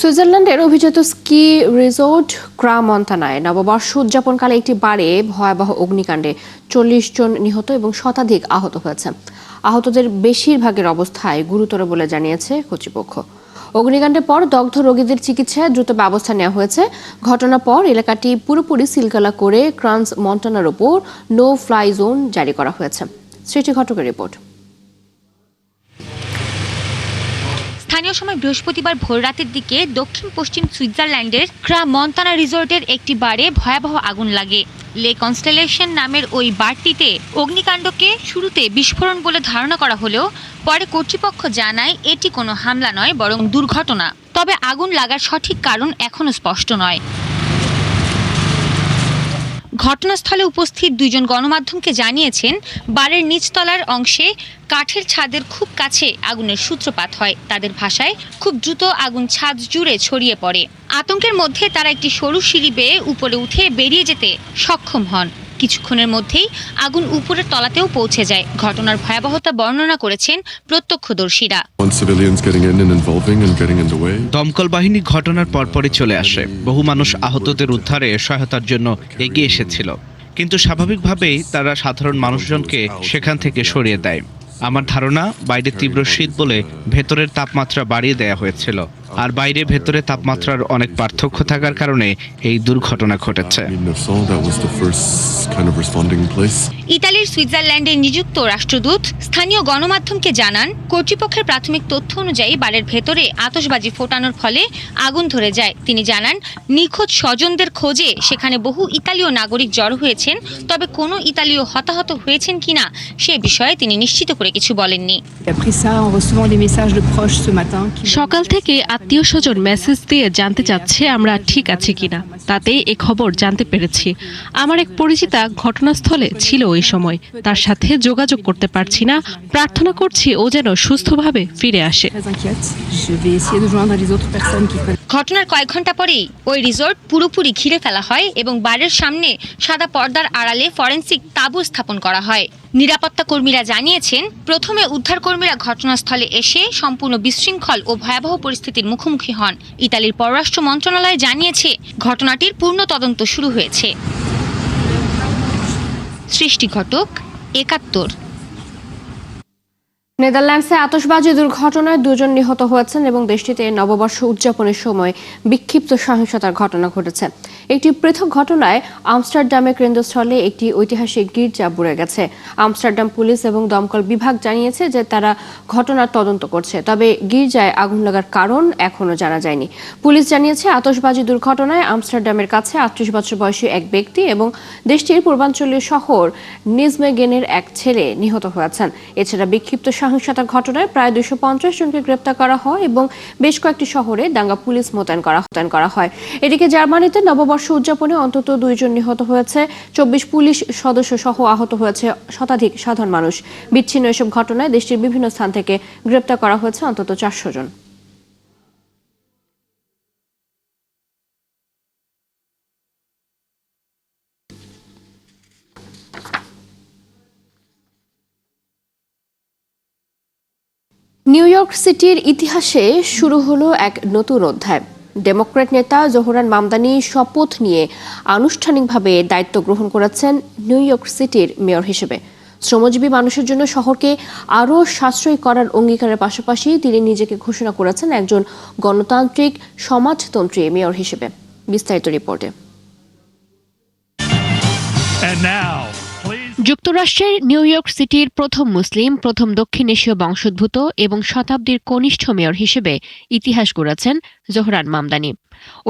সুইজারল্যান্ডের অভিজাত ski resort ক্রা-মন্তানায় নববর্ষ উদযাপনকালে একটি বারে ভয়াবহ অগ্নিকাণ্ডে ৪০ জন নিহত এবং শতাধিক আহত হয়েছে। আহতদের বেশিরভাগের অবস্থায় গুরুতর বলে জানিয়েছে কর্তৃপক্ষ। অগ্নিকাণ্ডের পর দগ্ধ রোগীদের চিকিৎসায় দ্রুত ব্যবস্থা নেওয়া হয়েছে। ঘটনার পর এলাকাটি পুরোপুরি সিলগালা করে ক্রান্স-মন্টানার উপর নো ফ্লাই জোন জারি করা হয়েছে। সৃষ্টি ঘটকের রিপোর্ট। স্থানীয় সময় বৃহস্পতিবার ভোররাতের দিকে দক্ষিণ পশ্চিম সুইজারল্যান্ডের ক্রা-মন্তানা রিসোর্টের একটি বারে ভয়াবহ আগুন লাগে। লে কনস্টেলেশন নামের ওই বারটিতে অগ্নিকাণ্ডকে শুরুতে বিস্ফোরণ বলে ধারণা করা হলেও পরে কর্তৃপক্ষ জানায় এটি কোনো হামলা নয়, বরং দুর্ঘটনা। তবে আগুন লাগার সঠিক কারণ এখনো স্পষ্ট নয়। ঘটনাস্থলে উপস্থিত দুইজন গণমাধ্যমকে জানিয়েছেন, বারের নিচতলার অংশে কাঠের ছাদের খুব কাছে আগুনের সূত্রপাত হয়। তাদের ভাষায় খুব দ্রুত আগুন ছাদ জুড়ে ছড়িয়ে পড়ে। আতঙ্কের মধ্যে তারা একটি সরু সিঁড়ি বেয়ে উপরে উঠে বেরিয়ে যেতে সক্ষম হন। কিছুক্ষণের মধ্যেই আগুন উপরের তলাতেও পৌঁছে যায়। ঘটনার ভয়াবহতা বর্ণনা করেছেন প্রত্যক্ষদর্শীরা। দমকল বাহিনী ঘটনার পরপরই চলে আসে। বহু মানুষ আহতদের উদ্ধারে সহায়তার জন্য এগিয়ে এসেছিল, কিন্তু স্বাভাবিকভাবেই তারা সাধারণ মানুষজনকে সেখান থেকে সরিয়ে দেয়। আমার ধারণা, বাইরে তীব্র শীত বলে ভেতরের তাপমাত্রা বাড়িয়ে দেয়া হয়েছিল, আর বাইরে ভেতরে তাপমাত্রার অনেক পার্থক্য থাকার কারণে এই দুর্ঘটনা ঘটেছে। ইতালির সুইজারল্যান্ডে নিযুক্ত রাষ্ট্রদূত স্থানীয় গণমাধ্যমকে জানান, কর্তৃপক্ষের প্রাথমিক তথ্য অনুযায়ী বারের ভেতরে আতশবাজি ফোটানোর ফলে আগুন ধরে যায়। তিনি জানান, নিখোঁজ স্বজনদের খোঁজে সেখানে বহু ইতালীয় নাগরিক জড়ো হয়েছেন, তবে কোনো ইতালীয় হতাহত হয়েছেন কিনা সে বিষয়ে তিনি নিশ্চিত করে কিছু বলেননি। সকাল থেকে আত্মীয় স্বজন মেসেজ দিয়ে জানতে চাচ্ছে আমরা ঠিক আছি কিনা, তাতে এ খবর জানতে পেরেছি। আমার এক পরিচিতা ঘটনাস্থলে ছিল ওই সময়, তার সাথে যোগাযোগ করতে পারছি না। প্রার্থনা করছি ও যেন সুস্থভাবে ফিরে আসে। ঘটনার কয়েক ঘন্টা পরেই ওই রিসোর্ট পুরোপুরি ঘিরে ফেলা হয় এবং বারের সামনে সাদা পর্দার আড়ালে ফরেনসিক তাঁবু স্থাপন করা হয়। নিরাপত্তা কর্মীরা জানিয়েছেন, প্রথমে উদ্ধারকর্মীরা ঘটনাস্থলে এসে সম্পূর্ণ বিশৃঙ্খল ও ভয়াবহ পরিস্থিতির মুখোমুখি হন। ইতালির পররাষ্ট্র মন্ত্রণালয় জানিয়েছে, ঘটনাটির পূর্ণ তদন্ত শুরু হয়েছে। সৃষ্টি ঘটক, ৭১। নেদারল্যান্ডসে আতশবাজি দুর্ঘটনায় ২ জন নিহত হয়েছেন এবং দেশটিতে নববর্ষ উদযাপনের সময় বিক্ষিপ্ত সহিংসতার ঘটনা ঘটেছে। একটি পৃথক ঘটনায় আমস্টারডামের কেন্দ্রস্থলে একটি ঐতিহাসিক গির্জা পুড়ে গেছে। আমস্টারডাম পুলিশ এবং দমকল বিভাগ জানিয়েছে যে তারা ঘটনার তদন্ত করছে, তবে গির্জায় আগুন লাগার কারণ এখনো জানা যায়নি। পুলিশ জানিয়েছে, আতশবাজি দুর্ঘটনায় আমস্টারডামের কাছে ৩৮ বছর বয়সী এক ব্যক্তি এবং দেশটির পূর্বাঞ্চলীয় শহর নিজমেগেনের এক ছেলে নিহত হয়েছেন। এছাড়া বিক্ষিপ্ত সহিংসতার ঘটনায় প্রায় ২৫০ জনকে গ্রেপ্তার করা হয় এবং বেশ কয়েকটি শহরে দাঙ্গা পুলিশ মোতায়েন করা হয়। এদিকে জার্মানিতে নববর্ষ উদযাপনে অন্তত ২ জন নিহত হয়েছে, ২৪ পুলিশ সদস্য সহ আহত হয়েছে শতাধিক সাধারণ মানুষ। বিচ্ছিন্ন এসব ঘটনায় দেশটির বিভিন্ন স্থান থেকে গ্রেপ্তার করা হয়েছে অন্তত ৪০০ জন। নিউ ইয়র্ক সিটির ইতিহাসে শুরু হলো এক নতুন অধ্যায়। ডেমোক্র্যাট নেতা জোহরান মামদানি শপথ নিয়ে আনুষ্ঠানিকভাবে দায়িত্ব গ্রহণ করেছেন নিউ ইয়র্ক সিটির মেয়র হিসেবে। শ্রমজীবী মানুষের জন্য শহরকে আরও সাশ্রয়ী করার অঙ্গীকারের পাশাপাশি তিনি নিজেকে ঘোষণা করেছেন একজন গণতান্ত্রিক সমাজতন্ত্রী মেয়র হিসেবে। বিস্তারিত রিপোর্টে। যুক্তরাষ্ট্রের নিউ ইয়র্ক সিটির প্রথম মুসলিম, প্রথম দক্ষিণ এশীয় বংশোদ্ভূত এবং শতাব্দীর কনিষ্ঠ মেয়র হিসেবে ইতিহাস গড়েছেন জোহরান মামদানি।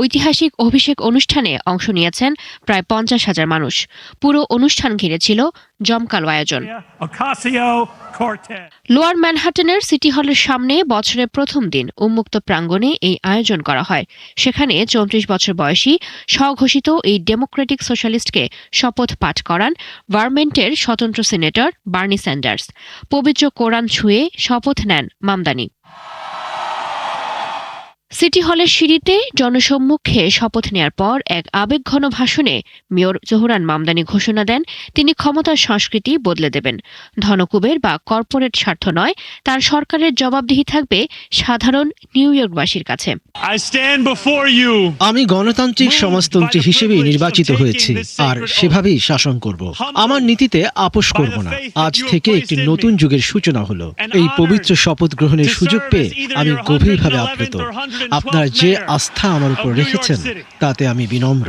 ঐতিহাসিক অভিষেক অনুষ্ঠানে অংশ নিয়েছেন প্রায় ৫০,০০০ মানুষ। পুরো অনুষ্ঠান ঘিরেছিল জমকালো আয়োজন। লোয়ার ম্যানহাটনের সিটি হলের সামনে বছরের প্রথম দিন উন্মুক্ত প্রাঙ্গণে এই আয়োজন করা হয়। সেখানে ৩৪ বছর বয়সী স্বঘোষিত এই ডেমোক্রেটিক সোশ্যালিস্টকে শপথ পাঠ করান ভারমন্টের স্বতন্ত্র সিনেটর বার্নি স্যান্ডার্স। পবিত্র কোরআন ছুঁয়ে শপথ নেন মামদানি। সিটি হলের সিঁড়িতে জনসম্মুখে শপথ নেয়ার পর এক আবেগঘন ভাষণে মেয়র জোহরান মামদানি ঘোষণা দেন তিনি ক্ষমতার সংস্কৃতি বদলে দেবেন। ধনকুবের বা কর্পোরেট স্বার্থ নয়, তার সরকারের জবাবদিহি থাকবে সাধারণ নিউ ইয়র্কবাসীর কাছে। আমি গণতান্ত্রিক সমাজতন্ত্রী হিসেবেই নির্বাচিত হয়েছি আর সেভাবেই শাসন করব। আমার নীতিতে আপোষ করব না। আজ থেকে একটি নতুন যুগের সূচনা হলো। এই পবিত্র শপথ গ্রহণের সুযোগ পেয়ে আমি গভীরভাবে আপ্লুত। আপনারা যে আস্থা আমার উপর রেখেছেন তাতে আমি বিনম্র।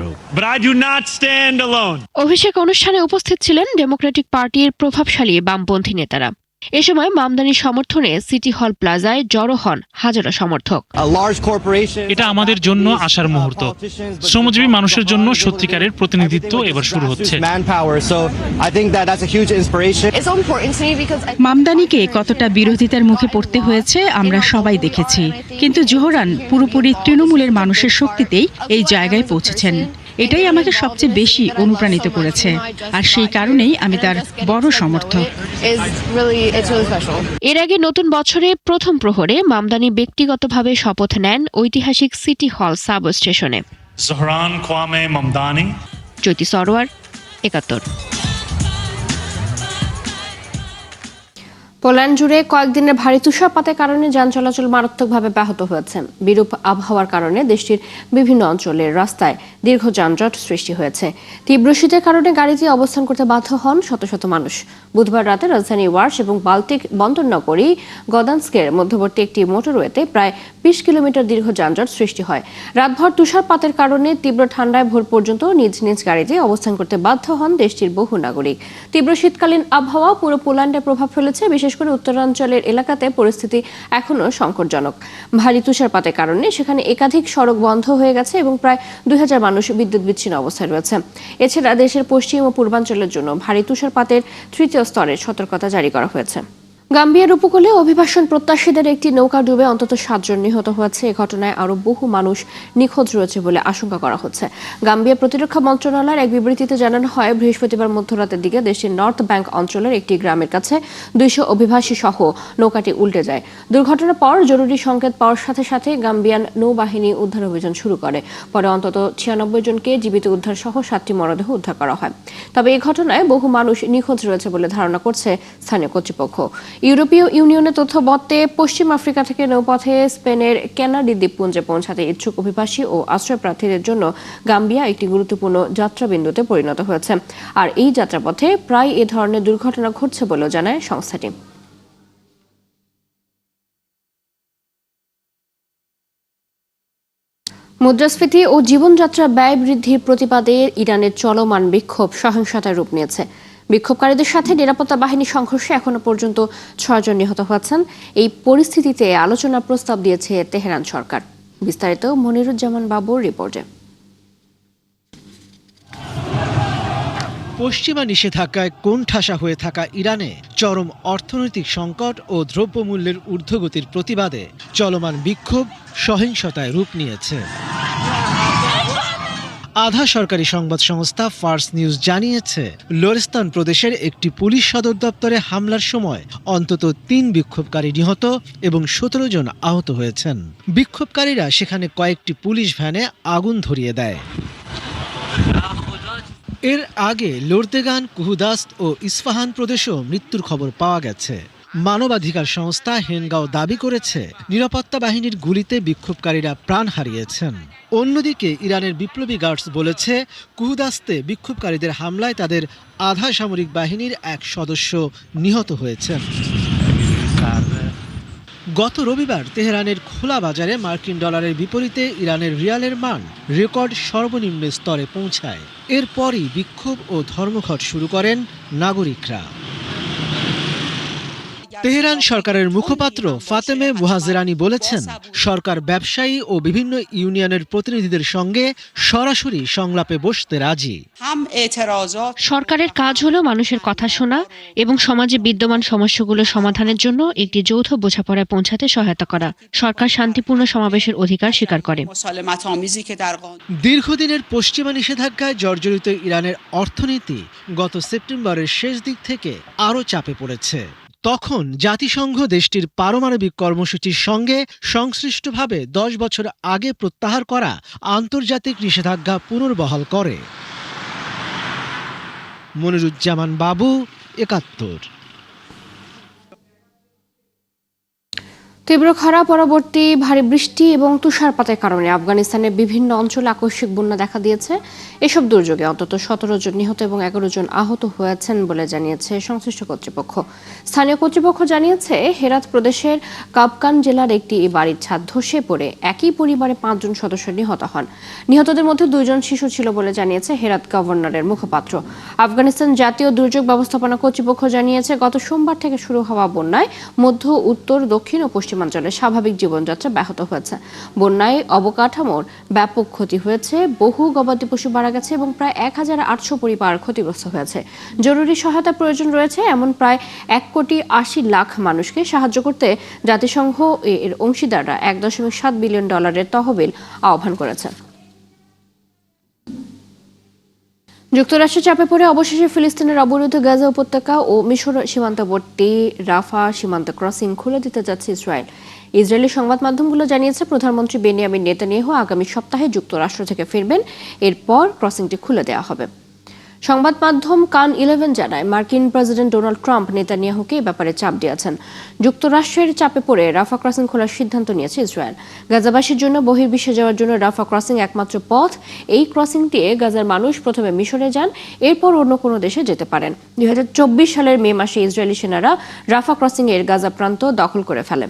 অভিষেক অনুষ্ঠানে উপস্থিত ছিলেন ডেমোক্রেটিক পার্টির প্রভাবশালী বামপন্থী নেতারা। এ সময় মামদানির সমর্থনে সিটি হল প্লাজায় জড়ো হন হাজারো সমর্থক। এটা আমাদের জন্য আশার মুহূর্ত। শ্রমজীবী মানুষের জন্য সত্যিকারের প্রতিনিধিত্ব এবার শুরু হচ্ছে। মামদানিকে কতটা বিরোধিতার মুখে পড়তে হয়েছে আমরা সবাই দেখেছি, কিন্তু জোহরান পুরোপুরি তৃণমূলের মানুষের শক্তিতেই এই জায়গায় পৌঁছেছেন। এটাই আমাকে সবচেয়ে বেশি অনুপ্রাণিত করেছে, আর সেই কারণেই আমি তার বড় সমর্থক। এর আগে নতুন বছরে প্রথম প্রহরে মামদানি ব্যক্তিগতভাবে শপথ নেন ঐতিহাসিক সিটি হল সাব স্টেশনে। জোহরান কোয়ামে মামদানি। জ্যোতি সরোয়ার, ৭১। পোল্যান্ড জুড়ে কয়েকদিনের ভারী তুষারপাতের কারণে যান চলাচল মারাত্মকভাবে ব্যাহত হয়েছে। বিরূপ আবহাওয়ার কারণে দেশটির বিভিন্ন অঞ্চলের রাস্তায় দীর্ঘ যানজট সৃষ্টি হয়েছে। তীব্র শীতের কারণে গাড়িতে অবস্থান করতে বাধ্য হন শত শত মানুষ। বুধবার রাতে রাজধানী ওয়ার্স এবং বাল্টিক বন্দরনগরী গদান্স্কের মধ্যবর্তী একটি মোটরওয়েতে প্রায় ২০ কিলোমিটার দীর্ঘ যানজট সৃষ্টি হয়। রাতভর তুষারপাতের কারণে তীব্র ঠান্ডায় ভোর পর্যন্ত নিজ নিজ গাড়িতে অবস্থান করতে বাধ্য হন দেশটির বহু নাগরিক। তীব্র শীতকালীন আবহাওয়া পুরো পোল্যান্ডে প্রভাব ফেলেছে। বিশেষ করে উত্তরাঞ্চলের এলাকাতে পরিস্থিতি এখনো সংকটজনক। ভারী তুষারপাতের কারণে সেখানে একাধিক সড়ক বন্ধ হয়ে গেছে এবং প্রায় ২,০০০ মানুষ বিদ্যুৎ বিচ্ছিন্ন অবস্থায় রয়েছে। এছাড়া দেশের পশ্চিম ও পূর্বাঞ্চলের জন্য ভারী তুষারপাতের ৩য় স্তরের সতর্কতা জারি করা হয়েছে। গাম্বিয়ার উপকূলে অভিবাসন প্রত্যাশীদের একটি নৌকা ডুবে অন্তত ৭ জন নিহত হয়েছে। এই ঘটনায় আরও বহু মানুষ নিখোঁজ রয়েছে বলে আশঙ্কা করা হচ্ছে। গাম্বিয়া প্রতিরক্ষা মন্ত্রণালয়ের এক বিবৃতিতে জানানো হয়, বৃহস্পতিবার মধ্যরাতের দিকে দেশটির নর্থ ব্যাংক অঞ্চলের একটি গ্রামের কাছে ২০০ অভিবাসী সহ নৌকাটি উল্টে যায়। দুর্ঘটনার পর জরুরি সংকেত পাওয়ার সাথে সাথে গাম্বিয়ান নৌবাহিনী উদ্ধার অভিযান শুরু করে। পরে অন্তত ৯৬ জনকে জীবিত উদ্ধার সহ ৭টি মরদেহ উদ্ধার করা হয়। তবে এই ঘটনায় বহু মানুষ নিখোঁজ রয়েছে বলে ধারণা করছে স্থানীয় কর্তৃপক্ষ। ইউরোপীয় ইউনিয়নের তথ্য মতে পশ্চিম আফ্রিকা থেকে নৌপথে স্পেনের ক্যানারি দ্বীপপুঞ্জে পৌঁছাতে ইচ্ছুক অভিবাসী ও আশ্রয়প্রার্থীদের জন্য গাম্বিয়া একটি গুরুত্বপূর্ণ যাত্রাবিন্দুতে পরিণত হয়েছে। আর এই যাত্রাপথে প্রায় এ ধরনের দুর্ঘটনা ঘটছে বলেও জানায় সংস্থাটি। মুদ্রাস্ফীতি ও জীবনযাত্রা ব্যয় বৃদ্ধির প্রতিবাদে ইরানের চলমান বিক্ষোভ সহিংসতার রূপ নিয়েছে। বিক্ষোভকারীদের সাথে নিরাপত্তা বাহিনীর সংঘর্ষে এখনো পর্যন্ত ৬ জন নিহত হয়েছেন। এই পরিস্থিতিতে আলোচনার প্রস্তাব দিয়েছে তেহরান সরকার। বিস্তারিত মনিরুজ্জামান বাবুর রিপোর্টে। পশ্চিমা নিষেধাজ্ঞায় কোণঠাসা হয়ে থাকা ইরানে চরম অর্থনৈতিক সংকট ও দ্রব্যমূল্যের ঊর্ধ্বগতির প্রতিবাদে চলমান বিক্ষোভ সহিংসতায় রূপ নিয়েছে। আধা সরকারি সংবাদ সংস্থা ফার্স নিউজ জানিয়েছে, লোরেস্তান প্রদেশের একটি পুলিশ সদর দপ্তরে হামলার সময় অন্তত ৩ বিক্ষোভকারী নিহত এবং ১৭ জন আহত হয়েছেন। বিক্ষোভকারীরা সেখানে কয়েকটি পুলিশ ভ্যানে আগুন ধরিয়ে দেয়। এর আগে লোরদেগান, কুহুদাস্ত ও ইস্পাহান প্রদেশেও মৃত্যুর খবর পাওয়া গেছে। মানবাধিকার সংস্থা হেনগাও দাবি করেছে, নিরাপত্তা বাহিনীর গুলিতে বিক্ষোভকারীরা প্রাণ হারিয়েছেন। অন্যদিকে ইরানের বিপ্লবী গার্ডস বলেছে, কুহুদাস্তে বিক্ষোভকারীদের হামলায় তাদের আধা সামরিক বাহিনীর এক সদস্য নিহত হয়েছেন। গত রবিবার তেহরানের খোলা বাজারে মার্কিন ডলারের বিপরীতে ইরানের রিয়ালের মান রেকর্ড সর্বনিম্ন স্তরে পৌঁছায়। এরপরই বিক্ষোভ ও ধর্মঘট শুরু করেন নাগরিকরা। তেহরান সরকারের মুখপাত্র ফাতেমে মুহাজেরানি বলেছেন, সরকার ব্যবসায়ী ও বিভিন্ন ইউনিয়নের প্রতিনিধিদের সঙ্গে সরাসরি সংলাপে বসতে রাজি। সরকারের কাজ হলো মানুষের কথা শোনা এবং সমাজে বিদ্যমান সমস্যাগুলো সমাধানের জন্য একটি যৌথ বোঝাপড়ায় পৌঁছাতে সহায়তা করা। সরকার শান্তিপূর্ণ সমাবেশের অধিকার স্বীকার করে। দীর্ঘদিনের পশ্চিমা নিষেধাজ্ঞায় জর্জরিত ইরানের অর্থনীতি গত সেপ্টেম্বরের শেষ দিক থেকে আরও চাপে পড়েছে। তখন জাতিসংঘ দেশটির পারমাণবিক কর্মসূচির সঙ্গে সংশ্লিষ্টভাবে 10 বছর আগে প্রত্যাহার করা আন্তর্জাতিক নিষেধাজ্ঞা পুনর্বহাল করে। মনিরুজ্জামান বাবু, ৭১। তীব্র খরা পরবর্তী ভারী বৃষ্টি এবং তুষারপাতের কারণে আফগানিস্তানের বিভিন্ন অঞ্চলে আকস্মিক বন্যা দেখা দিয়েছে। এসব দুর্যোগে অন্তত 17 জন নিহত এবং 11 জন আহত হয়েছেন বলে জানিয়েছে সংশ্লিষ্ট কর্তৃপক্ষ। স্থানীয় কর্তৃপক্ষ জানিয়েছে হেরাত প্রদেশের কাবকান জেলার একটি বাড়ির ছাদ ধসে পড়ে একই পরিবারে 5 জন সদস্য নিহত হন। নিহতদের মধ্যে 2 জন শিশু ছিল বলে জানিয়েছে হেরাত গভর্নরের মুখপাত্র। আফগানিস্তান জাতীয় দুর্যোগ ব্যবস্থাপনা কর্তৃপক্ষ জানিয়েছে গত সোমবার থেকে শুরু হওয়া বন্যায় মধ্য, উত্তর, দক্ষিণ ও পশ্চিমাঞ্চলে স্বাভাবিক জীবনযাত্রা ব্যাহত হয়েছে। বন্যায় অবকাঠামোর ব্যাপক ক্ষতি হয়েছে, বহু গবাদি পশু মারা গেছে এবং প্রায় 1800 পরিবার ক্ষতিগ্রস্ত হয়েছে। জরুরি সহায়তা প্রয়োজন রয়েছে এমন প্রায় 1,80,00,000 মানুষকে সাহায্য করতে জাতিসংঘ এর অংশীদাররা $1.7 বিলিয়ন তহবিল আহ্বান করেছে। যুক্তরাষ্ট্রের চাপে পড়ে অবশেষে ফিলিস্তিনের অবরুদ্ধ গাজা উপত্যকা ও মিশর সীমান্তবর্তী রাফা সীমান্ত ক্রসিং খুলে দিতে যাচ্ছে ইসরায়েল। ইসরায়েলি সংবাদ মাধ্যমগুলো জানিয়েছে প্রধানমন্ত্রী বেনিয়ামিন নেতানিয়াহু আগামী সপ্তাহে যুক্তরাষ্ট্র থেকে ফিরবেন। এরপর ক্রসিংটি খুলে দেওয়া হবে। সংবাদ মাধ্যম কান 11 জানায় মার্কিন প্রেসিডেন্ট ডোনাল্ড ট্রাম্প নেতানিয়াহুকে এই ব্যাপারে চাপ দিয়েছেন। যুক্তরাষ্ট্রের চাপে পড়ে রাফা ক্রসিং খোলার সিদ্ধান্ত নিয়েছে ইসরায়েল। গাজাবাসীর জন্য বহির্বিশ্বে যাওয়ার জন্য রাফা ক্রসিং একমাত্র পথ। এই ক্রসিং দিয়ে গাজার মানুষ প্রথমে মিশরে যান, এরপর অন্য কোনো দেশে যেতে পারেন। 2024 সালের মে মাসে ইসরায়েলি সেনারা রাফা ক্রসিং এর গাজা প্রান্ত দখল করে ফেলে।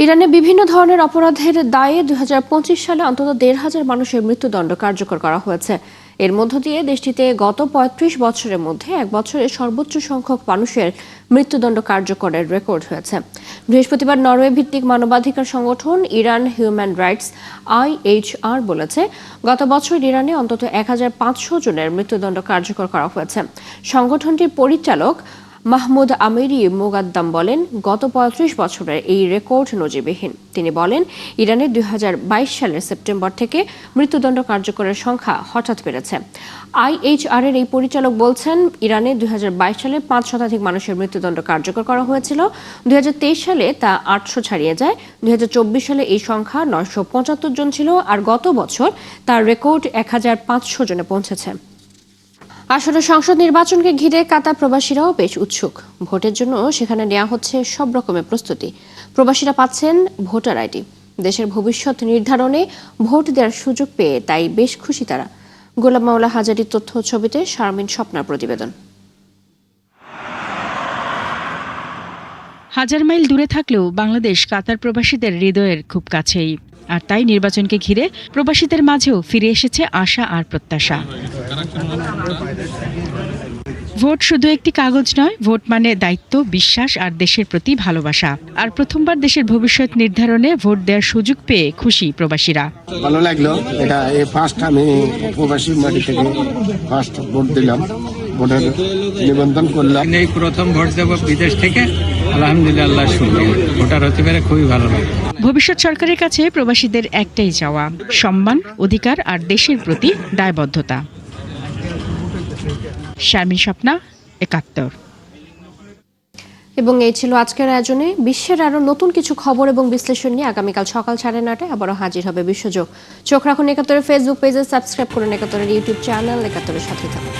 ইরানে বিভিন্ন ধরনের অপরাধের দায়ে 2025 সালে অন্তত 1,500 মানুষের মৃত্যুদণ্ড কার্যকর করা হয়েছে। এর মধ্য দিয়ে দেশটিতে গত 35 বছরের মধ্যে এক বছরে সর্বোচ্চ সংখ্যক মানুষের মৃত্যুদণ্ড কার্যকরের রেকর্ড হয়েছে। বৃহস্পতিবার নরওয়ে ভিত্তিক মানবাধিকার সংগঠন ইরান হিউম্যান রাইটস IHR বলেছে গত বছর ইরানে অন্তত 1,500 জনের মৃত্যুদণ্ড কার্যকর করা হয়েছে। সংগঠনটির পরিচালক মাহমুদ আমিরি মুগাদ্দাম বলেন গত 35 বছরের এই রেকর্ড নজিরবিহীন। তিনি বলেন ইরানের 2022 সালের সেপ্টেম্বর থেকে মৃত্যুদণ্ড কার্যকরের সংখ্যা হঠাৎ বেড়েছে। IHR এর এই পরিচালক বলছেন ইরানে 2022 সালে 5 শতাধিক মানুষের মৃত্যুদণ্ড কার্যকর করা হয়েছিল। 2023 সালে তা 800 ছাড়িয়ে যায়। 2024 সালে এই সংখ্যা 975 জন ছিল, আর গত বছর তার রেকর্ড 1,500 জনে পৌঁছেছে। আসন্ন সংসদ নির্বাচনকে ঘিরে কাতার প্রবাসীরাও বেশ উৎসুক। ভোটের জন্য সেখানে নেওয়া হচ্ছে সব রকমের প্রস্তুতি। প্রবাসীরা পাচ্ছেন ভোটার আইডি। দেশের ভবিষ্যৎ নির্ধারণে ভোট দেওয়ার সুযোগ পেয়ে তাই বেশ খুশি তারা। গোলাম মাওলা হাজারীর তথ্য ছবিতে শারমিন স্বপ্নার প্রতিবেদন। হাজার মাইল দূরে থাকলেও বাংলাদেশ কাতার প্রবাসীদের হৃদয়ের খুব কাছেই। আর তাই নির্বাচনকে ঘিরে প্রবাসীদের মাঝেও ফিরে এসেছে আশা আর প্রত্যাশা। ভোট শুধু একটি কাগজ নয়, ভোট মানে দায়িত্ব, বিশ্বাস আর দেশের প্রতি ভালোবাসা। আর প্রথমবার দেশের ভবিষ্যৎ নির্ধারণে ভোট দেওয়ার সুযোগ পেয়ে খুশি প্রবাসীরা। ভালো লাগলো, এটা ফার্স্ট আমি প্রবাসী মাটি থেকে ফার্স্ট ভোট দিলাম, ভোটের নিবন্ধন করলাম। এই প্রথম ভোট দেব বিদেশ থেকে, আলহামদুলিল্লাহ শুকরিয়া, ভোটার হতে পেরে খুবই ভালো লাগে। ভবিষ্যৎ সরকারের কাছে প্রবাসীদের একটাই চাওয়া, সম্মান, অধিকার আর দেশের প্রতি দায়বদ্ধতা। শারমিন স্বপ্না, ৭১। এবং এই ছিল আজকের আয়োজনে। বিশ্বের আরো নতুন কিছু খবর এবং বিশ্লেষণ নিয়ে আগামীকাল সকাল 9:30 আবারও হাজির হবে বিশ্বযোগ। চোখ রাখুন ৭১ ফেসবুক পেজে, সাবস্ক্রাইব করুন ৭১ ইউটিউব চ্যানেল, ৭১ সাথে থাকুন।